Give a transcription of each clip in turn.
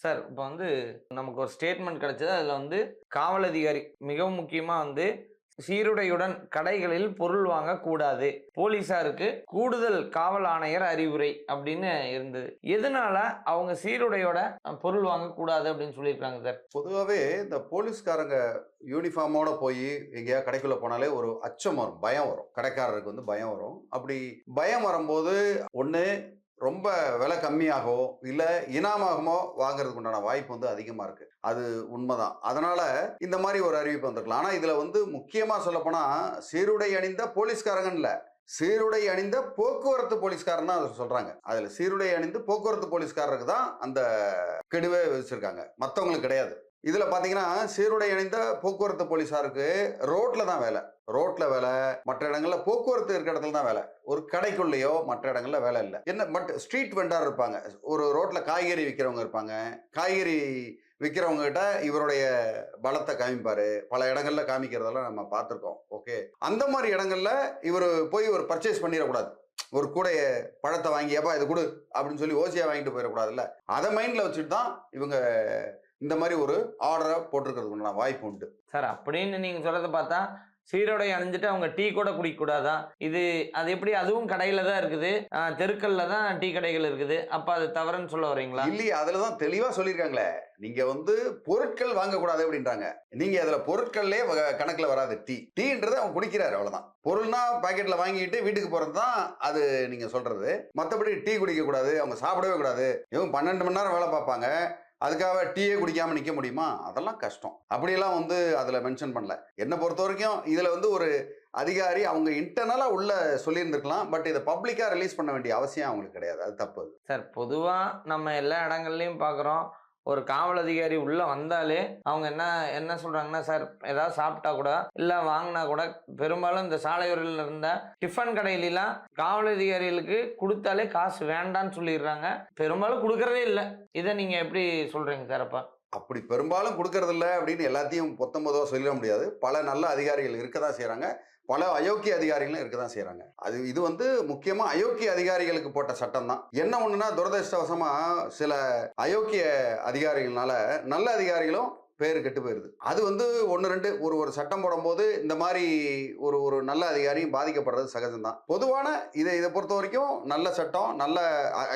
Sir இப்போ நமக்கு ஒரு ஸ்டேட்மெண்ட் கிடைச்சது. அதில காவல் அதிகாரி மிகவும் முக்கியமா சீருடையுடன் கடைகளில் பொருள் வாங்கக்கூடாது. போலீஸாருக்கு கூடுதல் காவல் ஆணையர் அறிவுரை அப்படின்னு இருந்தது. எதனால அவங்க சீருடையோட பொருள் வாங்கக்கூடாது அப்படின்னு சொல்லியிருக்காங்க சார்? பொதுவாவே இந்த போலீஸ்காரங்க யூனிஃபார்மோட போயி எங்கேயாவது கடைக்குள்ள போனாலே ஒரு அச்சம் வரும், பயம் வரும். கடைக்காரருக்கு பயம் வரும். அப்படி பயம் வரும்போது ஒண்ணு ரொம்ப விலை கம்மியாகவோ, இல்ல இனாமாகவோ வாங்குறதுக்கு உண்டான வாய்ப்பு அதிகமா இருக்கு. அது உண்மைதான். அதனால இந்த மாரி ஒரு அறிவிப்பு வந்திருக்கலாம். ஆனா இதுல முக்கியமா சொல்லப்போனா, சீருடை அணிந்த போலீஸ்காரங்கன்னு இல்ல. சீருடை அணிந்த போக்குவரத்து போலீஸ்காரன் தான் அத சொல்றாங்க. அதுல சீருடை அணிந்து போக்குவரத்து போலீஸ்காரருக்கு தான் அந்த கெடுவே விதிச்சிருக்காங்க. மத்தவங்களுக்கு கிடையாது. இதுல பாத்தீங்கன்னா, சீருடை அணிந்த போக்குவரத்து போலீசாருக்கு ரோட்ல தான் வேலை. ரோட்ல வேலை, மற்ற இடங்கள்ல போக்குவரத்து இருக்கிற இடத்துல தான் வேலை. ஒரு கடைக்குள்ளேயோ மற்ற இடங்கள்ல வேலை இல்ல. என்ன பட் ஸ்ட்ரீட் வெண்டார் இருப்பாங்க. ஒரு ரோட்ல காய்கறி விக்கிறவங்க இருப்பாங்க. காய்கறி விக்கிறவங்க கிட்ட இவருடைய பலத்தை காமிப்பாரு. பல இடங்கள்ல காமிக்கிறதெல்லாம் நம்ம பார்த்திருக்கோம். ஓகே. அந்த மாதிரி இடங்கள்ல இவரு போய் ஒரு பர்ச்சேஸ் பண்ணிடக்கூடாது. ஒரு கூடைய பழத்தை வாங்கி ஏப்பா இது கொடு அப்படின்னு சொல்லி ஓசியா வாங்கிட்டு போயிடக்கூடாதுல்ல. அதை மைண்ட்ல வச்சுட்டு தான் இவங்க இந்த மாதிரி ஒரு ஆர்டரை போட்டிருக்கிறதுக்கு வாய்ப்பு உண்டு. சார் அப்படின்னு நீங்க சொல்றதை பார்த்தா சீருடை அணிஞ்சிட்டு அவங்க டீ கூட குடிக்க கூடாதா? அது எப்படி? அதுவும் கடையில தான் இருக்குது, தெருக்கள்ல தான் டீ கடைகள் இருக்குது. அப்ப அது தவறுன்னு சொல்ல வரீங்களா? இல்லையே, அதுலதான் தெளிவா சொல்லியிருக்காங்களே. நீங்க பொருட்கள் வாங்கக்கூடாது அப்படின்றாங்க. நீங்க அதுல பொருட்கள்லயே கணக்குல வராது. டீன்றது அவன் குடிக்கிறாரு, அவ்வளவுதான். பொருள்னா பாக்கெட்ல வாங்கிட்டு வீட்டுக்கு போறதுதான் அது நீங்க சொல்றது. மத்தபடி டீ குடிக்க கூடாது, அவங்க சாப்பிடவே கூடாது. இவங்க 12 மணி நேரம் வேலை பார்ப்பாங்க, அதுக்காக டீயே குடிக்காம நிக்க முடியுமா? அதெல்லாம் கஷ்டம். அப்படியெல்லாம் அதுல மென்ஷன் பண்ணல. என்ன பொறுத்த வரைக்கும் இதுல ஒரு அதிகாரி அவங்க இன்டர்னலா உள்ள சொல்லியிருந்திருக்கலாம். பட் இதை பப்ளிக்கா ரிலீஸ் பண்ண வேண்டிய அவசியம் அவங்களுக்கு கிடையாது. அது தப்பு. சார் பொதுவா நம்ம எல்லா இடங்கள்லயும் பாக்குறோம், ஒரு காவல் அதிகாரி உள்ள வந்தாலே அவங்க என்ன என்ன சொல்றாங்கன்னா, சார் ஏதாவது சாப்பிட்டா கூட இல்ல வாங்கினா கூட, பெரும்பாலும் இந்த சாலையோரில் இருந்த டிஃபன் கடையிலாம் காவல் அதிகாரிகளுக்கு கொடுத்தாலே காசு வேண்டான்னு சொல்லிடுறாங்க. பெரும்பாலும் கொடுக்கறதே இல்லை. இதை நீங்க எப்படி சொல்றீங்க சார்? அப்படி பெரும்பாலும் கொடுக்கறது இல்லை அப்படின்னு எல்லாத்தையும் 19 சொல்லிட முடியாது. பல நல்ல அதிகாரிகள் இருக்கதான் செய்யறாங்க. பல அயோக்கிய அதிகாரிகளும் இருக்கதான் செய்யறாங்க. இது முக்கியமா அயோக்கிய அதிகாரிகளுக்கு போட்ட சட்டம் தான். என்ன ஒண்ணுன்னா, துரதிருஷ்டவசமா சில அயோக்கிய அதிகாரிகள்னால நல்ல அதிகாரிகளும் பேரு கெட்டு போயிருது. அது 1-2 ஒரு சட்டம் போடும்போது இந்த மாதிரி ஒரு நல்ல அதிகாரியும் பாதிக்கப்படுறது சகஜம்தான். பொதுவான இதை பொறுத்த வரைக்கும் நல்ல சட்டம், நல்ல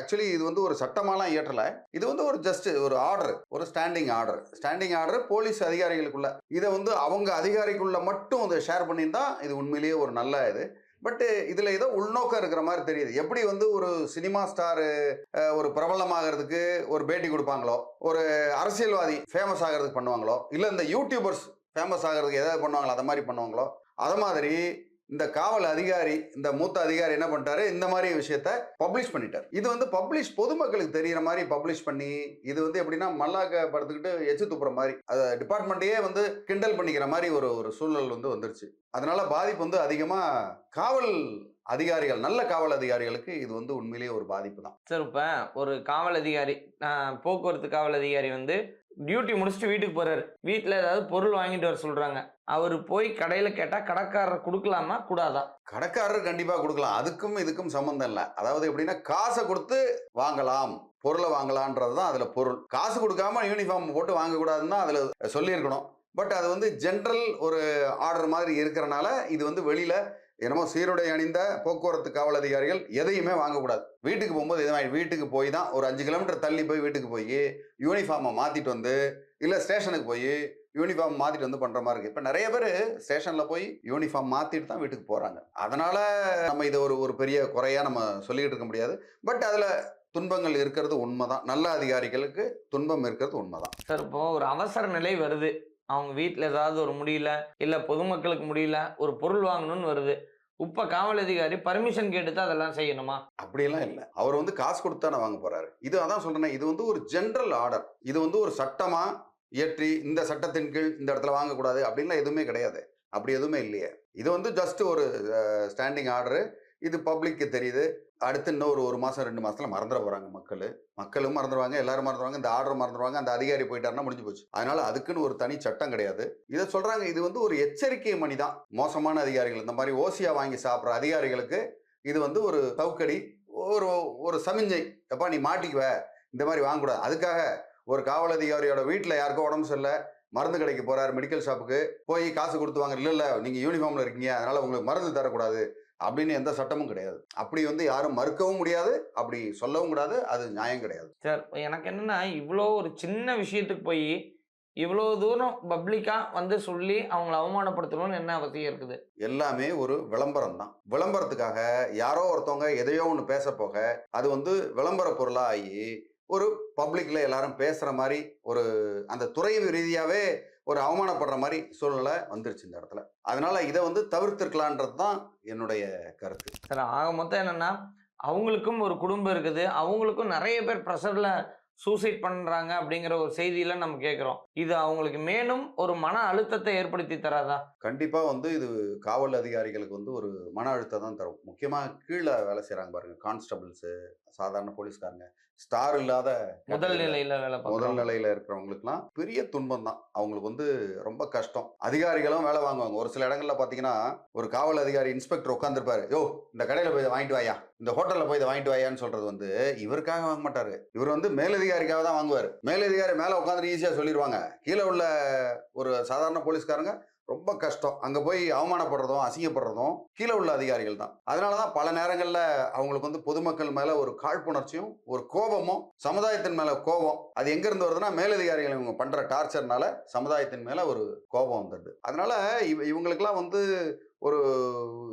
ஆக்சுவலி இது ஒரு சட்டமாலாம் இயற்றல. இது ஒரு ஜஸ்ட் ஒரு ஆர்டர், ஒரு ஸ்டாண்டிங் ஆர்டர் போலீஸ் அதிகாரிகளுக்குள்ள. இதை அவங்க அதிகாரிக்குள்ள மட்டும் ஷேர் பண்ணியிருந்தா இது உண்மையிலேயே ஒரு நல்ல இது. பட் இதுல ஏதோ உள்நோக்கம் இருக்கிற மாதிரி தெரியுது. எப்படி ஒரு சினிமா ஸ்டார் ஒரு பிரபலமாகிறதுக்கு ஒரு பேட்டி கொடுப்பாங்களோ, ஒரு அரசியல்வாதி ஃபேமஸ் ஆகிறதுக்கு பண்ணுவாங்களோ, இல்ல இந்த யூடியூபர்ஸ் ஃபேமஸ் ஆகிறதுக்கு ஏதாவது பண்ணுவாங்களோ, அதை மாதிரி பண்ணுவாங்களோ, அதை மாதிரி இந்த காவல் அதிகாரி, இந்த மூத்த அதிகாரி என்ன பண்ணிட்டாரு, இந்த மாதிரி விஷயத்த பப்ளிஷ் பண்ணிட்டார். இது பப்ளிஷ் பொதுமக்களுக்கு தெரிகிற மாதிரி பப்ளிஷ் பண்ணி, இது எப்படின்னா மல்லாக்க படுத்துக்கிட்டு எச்சு துப்புற மாதிரி, அதை டிபார்ட்மெண்ட்டையே கிண்டல் பண்ணிக்கிற மாதிரி ஒரு சூழல் வந்துருச்சு. அதனால பாதிப்பு அதிகமா காவல் அதிகாரிகள், நல்ல காவல் அதிகாரிகளுக்கு இது உண்மையிலேயே ஒரு பாதிப்பு தான் சார். இப்ப ஒரு காவல் அதிகாரி, போக்குவரத்து காவல் அதிகாரி டியூட்டி முடிச்சுட்டு வீட்டுக்கு போறாரு. வீட்டுல ஏதாவது பொருள் வாங்கிட்டு வர சொல்றாங்க. அவரு போய் கடையில கேட்டா கடைக்காரர் கொடுக்கலாமா கூடாதா? கடைக்காரர் கண்டிப்பா கொடுக்கலாம். அதுக்கும் இதுக்கும் சம்பந்தம் இல்லை. அதாவது எப்படின்னா, காசை கொடுத்து வாங்கலாம், பொருளை வாங்கலான்றதுதான் அதுல பொருள். காசு கொடுக்காம யூனிஃபார்ம் போட்டு வாங்கக்கூடாதுன்னு தான் அதுல சொல்லியிருக்கணும். பட் அது ஜென்ரல் ஒரு ஆர்டர் மாதிரி இருக்கிறனால இது வெளியில என்னமோ சீருடை அணிந்த போக்குவரத்து காவல் அதிகாரிகள் எதையுமே வாங்கக்கூடாது. வீட்டுக்கு போகும்போது எதுவும் வீட்டுக்கு போய் தான் ஒரு 5 கிலோமீட்டர் தள்ளி போய் வீட்டுக்கு போய் யூனிஃபார்மை மாத்திட்டு இல்ல ஸ்டேஷனுக்கு போய் யூனிஃபார்ம் மாத்திட்டு பண்ற மாதிரி இருக்கு. இப்ப நிறைய பேர் ஸ்டேஷன்ல போய் யூனிஃபார்ம் மாத்திட்டு தான் வீட்டுக்கு போறாங்க. அதனால நம்ம இதை ஒரு பெரிய குறையா நம்ம சொல்லிட்டு இருக்க முடியாது. பட் அதுல துன்பங்கள் இருக்கிறது உண்மைதான். நல்ல அதிகாரிகளுக்கு துன்பம் இருக்கிறது உண்மைதான் சார். இப்போ ஒரு அவசர நிலை வருது, அவங்க வீட்டுல ஏதாவது ஒரு முடியல, இல்ல பொதுமக்களுக்கு முடியல, ஒரு பொருள் வாங்கணும்னு வருது. இப்ப காவல் அதிகாரி பர்மிஷன் கேட்டு அதெல்லாம் செய்யணுமா? அப்படியெல்லாம் இல்ல. அவர் காசு கொடுத்தானே வாங்க போறாரு. இது அதான் சொல்றேன், இது ஒரு ஜெனரல் ஆர்டர். இது ஒரு சட்டமா இயற்றி இந்த சட்டத்தின் கீழ் இந்த இடத்துல வாங்கக்கூடாது அப்படின்லாம் எதுவுமே கிடையாது. அப்படி எதுவுமே இல்லையே. இது ஜஸ்ட் ஒரு ஸ்டாண்டிங் ஆர்டர். இது பப்ளிக்கு தெரியுது. அடுத்து இன்னும் ஒரு மாசம் 2 மாசத்துல மறந்துட போறாங்க மக்களும் மறந்துடுவாங்க, எல்லாரும் மறந்துடுவாங்க, இந்த ஆர்டர் மறந்துடுவாங்க. அந்த அதிகாரி போயிட்டாருன்னா முடிஞ்சு போச்சு. அதனால அதுக்குன்னு ஒரு தனி சட்டம் கிடையாது. இதை சொல்றாங்க, இது ஒரு எச்சரிக்கை மணி தான். மோசமான அதிகாரிகள், இந்த மாதிரி ஓசியா வாங்கி சாப்பிட்ற அதிகாரிகளுக்கு இது ஒரு சவுக்கடி, ஒரு சமிஞ்சை. எப்பா நீ மாட்டிக்குவ, இந்த மாதிரி வாங்கக்கூடாது. அதுக்காக ஒரு காவல் அதிகாரியோட வீட்டில் யாருக்கோ உடம்பு சரியில்லை, மருந்து கடைக்கு போறாரு, மெடிக்கல் ஷாப்புக்கு போய் காசு கொடுத்து வாங்க, இல்லை நீங்க யூனிஃபார்ம்ல இருக்கீங்க அதனால உங்களுக்கு மருந்து தரக்கூடாது அப்படின்னு எந்த சட்டமும் கிடையாது. அப்படி யாரும் மறுக்கவும் முடியாது, அப்படி சொல்லவும் கூடாது. அது நியாயம் கிடையாது. சார் எனக்கு என்னன்னா, இவ்வளோ ஒரு சின்ன விஷயத்துக்கு போய் இவ்வளோ தூரம் பப்ளிக்கா சொல்லி அவங்கள அவமானப்படுத்தணும்னு என்ன அவசியம் இருக்குது? எல்லாமே ஒரு விளம்பரம் தான். விளம்பரத்துக்காக யாரோ ஒருத்தவங்க எதையோ ஒன்று பேச போக அது விளம்பர பொருளா ஆகி ஒரு பப்ளிக்ல எல்லாரும் பேசுற மாதிரி ஒரு அந்த துறை ரீதியாவே ஒரு அவமானப்படுற மாதிரி சூழ்நிலை வந்துருச்சு இந்த இடத்துல. அதனால இதை தவிர்த்திருக்கலான்றது தான் என்னுடைய கருத்து. சார் ஆக மொத்தம் என்னன்னா, அவங்களுக்கும் ஒரு குடும்பம் இருக்குது. அவங்களுக்கும் நிறைய பேர் ப்ரெஷர்ல சூசைட் பண்றாங்க அப்படிங்கிற ஒரு செய்தியில நம்ம கேட்கிறோம். இது அவங்களுக்கு மேலும் ஒரு மன அழுத்தத்தை ஏற்படுத்தி தராதா? கண்டிப்பா இது காவல் அதிகாரிகளுக்கு ஒரு மன அழுத்தம் தான் தரும். முக்கியமா கீழே வேலை செய்றாங்க பாருங்க, கான்ஸ்டபிள்ஸ், சாதாரண போலீஸ்காரங்க, ஸ்டார் இல்லாத முதல் நிலையில வேலை முதல் பார்க்குறோம். நிலையில இருக்கிறவங்களுக்குலாம் பெரிய துன்பம் தான். அவங்களுக்கு ரொம்ப கஷ்டம். அதிகாரிகளும் வேலை வாங்குவாங்க. ஒரு சில இடங்கள்ல பாத்தீங்கன்னா, ஒரு காவல் அதிகாரி இன்ஸ்பெக்டர் உட்காந்துருப்பாரு, யோ இந்த கடையில போய் இதை வாங்கிட்டு வாயா, இந்த ஹோட்டல்ல போய் இதை வாங்கிட்டு வாயான்னு சொல்றது இவருக்காக வாங்க மாட்டாரு. இவர் மேலதிகாரிக்காக தான் வாங்குவார். மேலதிகாரி மேல உட்காந்து ஈஸியா சொல்லிடுவாங்க. கீழே உள்ள ஒரு சாதாரண போலீஸ்காரங்க ரொம்ப கஷ்டம். அங்க போய் அவமானப்படுறதும் அசிங்கப்படுறதும் கீழே உள்ள அதிகாரிகள் தான். அதனாலதான் பல நேரங்கள்ல அவங்களுக்கு பொதுமக்கள் மேல ஒரு காழ்ப்புணர்ச்சியும் ஒரு கோபமும், சமுதாயத்தின் மேல கோபம், அது எங்க இருந்து வருதுன்னா மேலதிகாரிகள் இவங்க பண்ற டார்ச்சர்னால சமுதாயத்தின் மேல ஒரு கோபம் வந்துடுது. அதனால இவங்களுக்கெல்லாம் ஒரு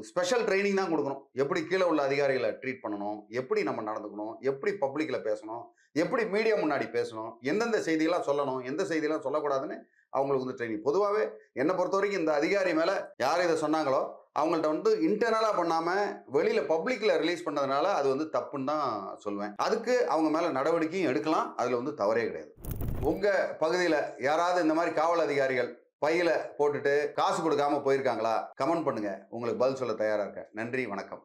ஸ்பெஷல் ட்ரைனிங் தான் கொடுக்கணும். எப்படி கீழே உள்ள அதிகாரிகளை ட்ரீட் பண்ணணும், எப்படி நம்ம நடந்துக்கணும், எப்படி பப்ளிக்ல பேசணும், எப்படி மீடியா முன்னாடி பேசணும், எந்தெந்த செய்தியெல்லாம் சொல்லணும், எந்த செய்தியெல்லாம் சொல்லக்கூடாதுன்னு அவங்களுக்கு ட்ரைனிங். பொதுவாகவே என்னை பொறுத்த வரைக்கும் இந்த அதிகாரி மேலே யார் இதை சொன்னாங்களோ அவங்கள்ட்ட இன்டர்னலாக பண்ணாமல் வெளியில் பப்ளிக்கில் ரிலீஸ் பண்ணதுனால அது தப்புன்னு தான் சொல்லுவேன். அதுக்கு அவங்க மேலே நடவடிக்கையும் எடுக்கலாம். அதில் தவறே கிடையாது. உங்கள் பகுதியில் யாராவது இந்த மாதிரி காவல் அதிகாரிகள் பையில போட்டுட்டு காசு கொடுக்காம போயிருக்காங்களா? கமெண்ட் பண்ணுங்க. உங்களுக்கு பதில் சொல்ல தயாரா இருக்கேன். நன்றி, வணக்கம்.